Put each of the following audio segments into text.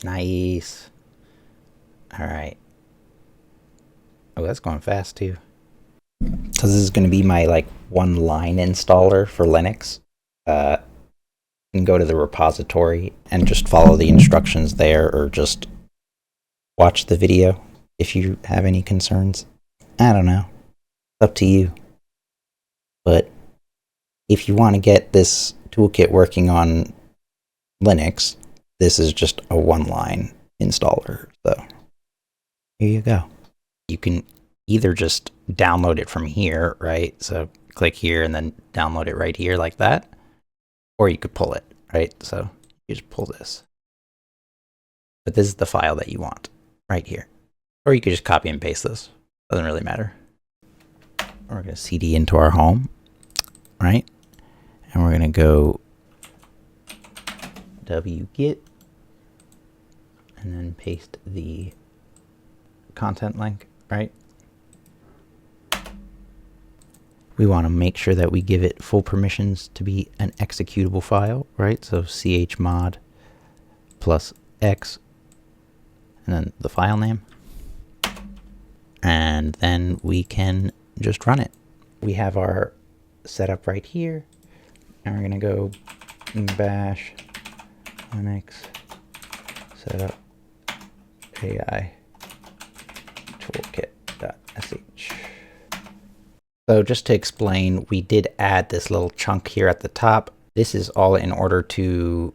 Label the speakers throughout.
Speaker 1: Nice. All right. Oh, that's going fast too. So this is going to be my like one line installer for Linux. You can go to the repository and just follow the instructions there, or just watch the video if you have any concerns. I don't know. It's up to you. But if you want to get this toolkit working on Linux, this is just a one-line installer. So here you go. You can either just download it from here, right? So click here and then download it right here like that. Or you could pull it, right? So you just pull this. But this is the file that you want right here. Or you could just copy and paste this. Doesn't really matter. We're going to cd into our home, right? And we're going to go wget and then paste the content link, right? We want to make sure that we give it full permissions to be an executable file, right? So chmod plus x and then the file name. And then we can just run it. We have our setup right here. And we're going to go bash Linux setup AI toolkit.sh. So just to explain, we did add this little chunk here at the top. This is all in order to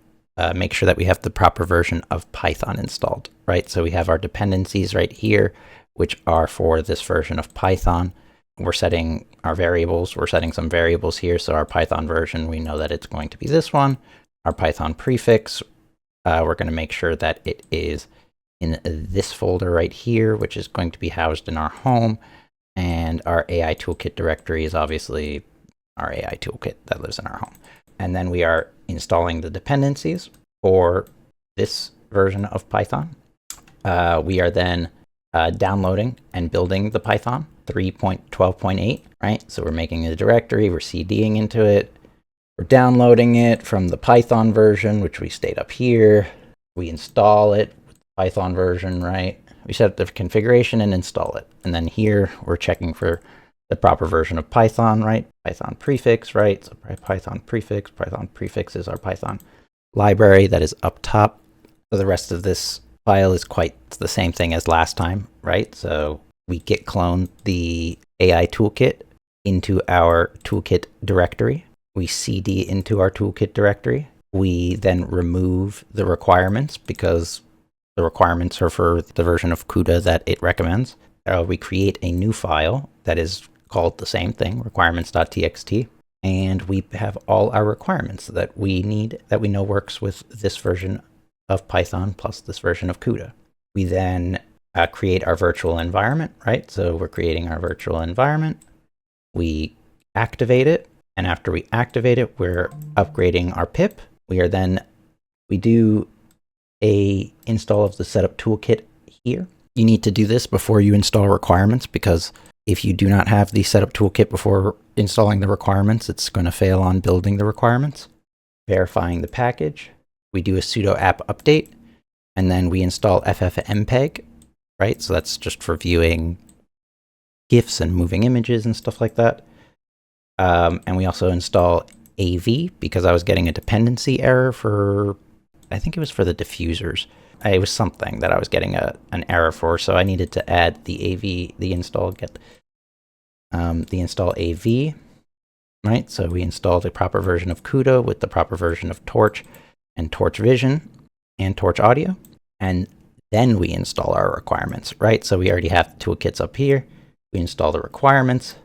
Speaker 1: make sure that we have the proper version of Python installed, right? So we have our dependencies right here, which are for this version of Python. We're setting our variables. We're setting some variables here. So our Python version, we know that it's going to be this one. Our Python prefix, we're going to make sure that it is in this folder right here, which is going to be housed in our home. And our AI Toolkit directory is obviously our AI Toolkit that lives in our home. And then we are installing the dependencies for this version of Python. We are then downloading and building the Python 3.12.8, right? So we're making a directory, we're cding into it, we're downloading it from the Python version, which we stayed up here. We install it with the Python version, right? We set up the configuration and install it. And then here we're checking for the proper version of Python, right? Python prefix, right? So Python prefix is our Python library that is up top. So the rest of this file is quite the same thing as last time, right? So we git clone the AI toolkit into our toolkit directory. We cd into our toolkit directory. We then remove the requirements because the requirements are for the version of CUDA that it recommends. We create a new file that is called the same thing, requirements.txt, and we have all our requirements that we need, that we know works with this version of Python plus this version of CUDA. We then create our virtual environment, right? So we're creating our virtual environment. We activate it, and after we activate it, we're upgrading our pip. We do a install of the setup toolkit here. You need to do this before you install requirements, because if you do not have the setup toolkit before installing the requirements, it's going to fail on building the requirements. Verifying the package, we do a sudo app update, and then we install ffmpeg, right? So that's just for viewing GIFs and moving images and stuff like that. And we also install AV because I was getting a dependency error for, I think it was for the diffusers. It was something that I was getting an error for, so I needed to add the AV, the install AV, right? So we install the proper version of CUDA with the proper version of Torch and Torch Vision and Torch Audio, and then we install our requirements, right? So we already have the toolkits up here. We install the requirements,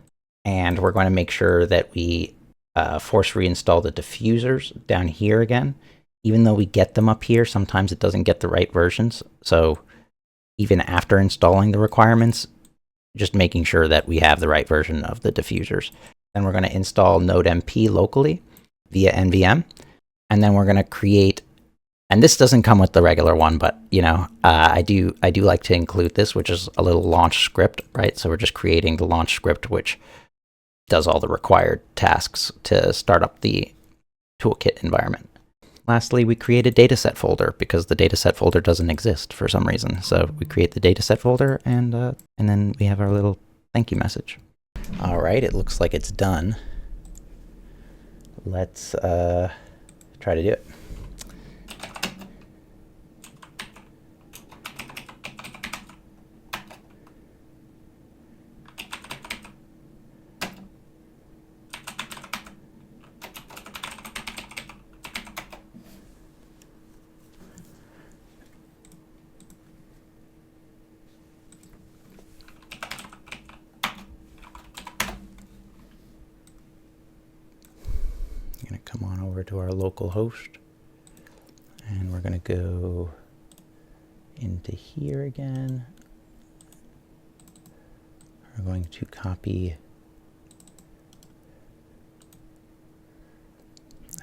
Speaker 1: and we're going to make sure that we force reinstall the diffusers down here again. Even though we get them up here, sometimes it doesn't get the right versions. So even after installing the requirements, just making sure that we have the right version of the diffusers. Then we're going to install NodeMP locally via NVM. And then we're going to create, and this doesn't come with the regular one, but you know, I do like to include this, which is a little launch script, right? So we're just creating the launch script, which does all the required tasks to start up the toolkit environment. Lastly, we create a dataset folder because the dataset folder doesn't exist for some reason. So we create the dataset folder, and then we have our little thank you message. All right, it looks like it's done. Let's try to do it. I'm going to come on over to our local host, and we're going to go into here again. We're going to copy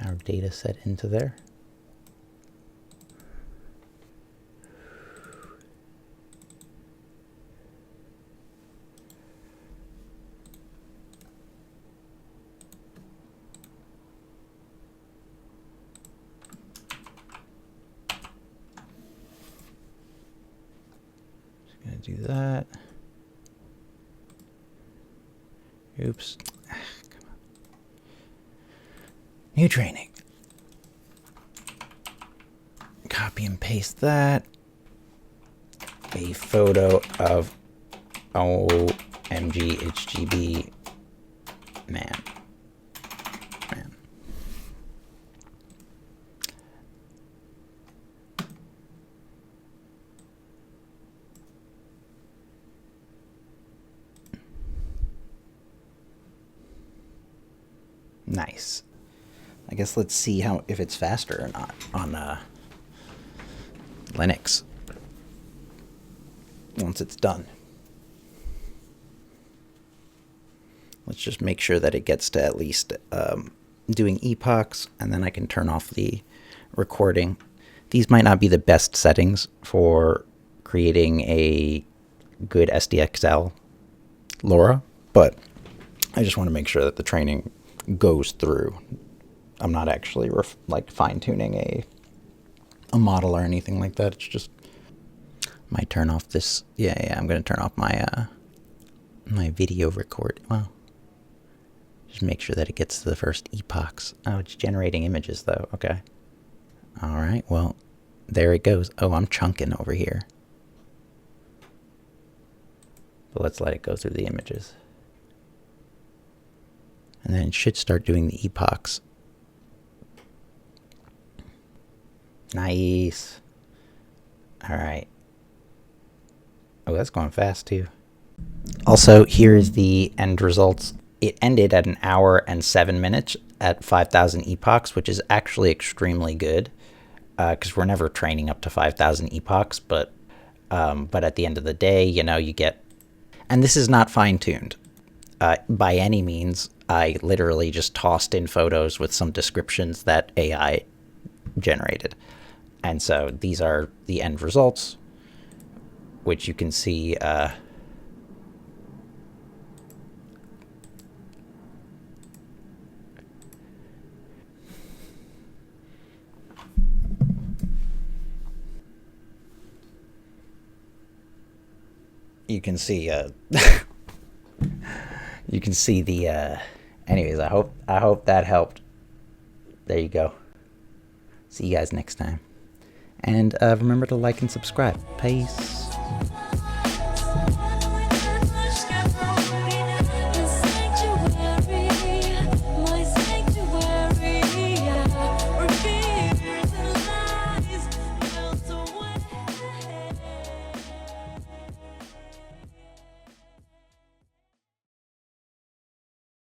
Speaker 1: our data set into there. Gonna do that. Oops. Come on. New training. Copy and paste that. A photo of OMG HGB man. Nice. I guess let's see if it's faster or not on Linux once it's done. Let's just make sure that it gets to at least doing epochs, and then I can turn off the recording. These might not be the best settings for creating a good SDXL LoRa, but I just want to make sure that the training goes through. I'm not actually like fine-tuning a model or anything like that. It's just might turn off this. Yeah, I'm going to turn off my my video record. Well, just make sure that it gets to the first epochs. Oh, it's generating images though. Okay. All right. Well, there it goes. Oh, I'm chunking over here. But let's let it go through the images. And then it should start doing the epochs. Nice. All right. Oh, that's going fast too. Also, here is the end results. It ended at 1 hour and 7 minutes at 5,000 epochs, which is actually extremely good because we're never training up to 5,000 epochs. But at the end of the day, you know, you get, and this is not fine-tuned by any means. I literally just tossed in photos with some descriptions that AI generated. And so these are the end results, which you can see. You can see you can see the anyways, I hope that helped. There you go. See you guys next time. And remember to like and subscribe. Peace.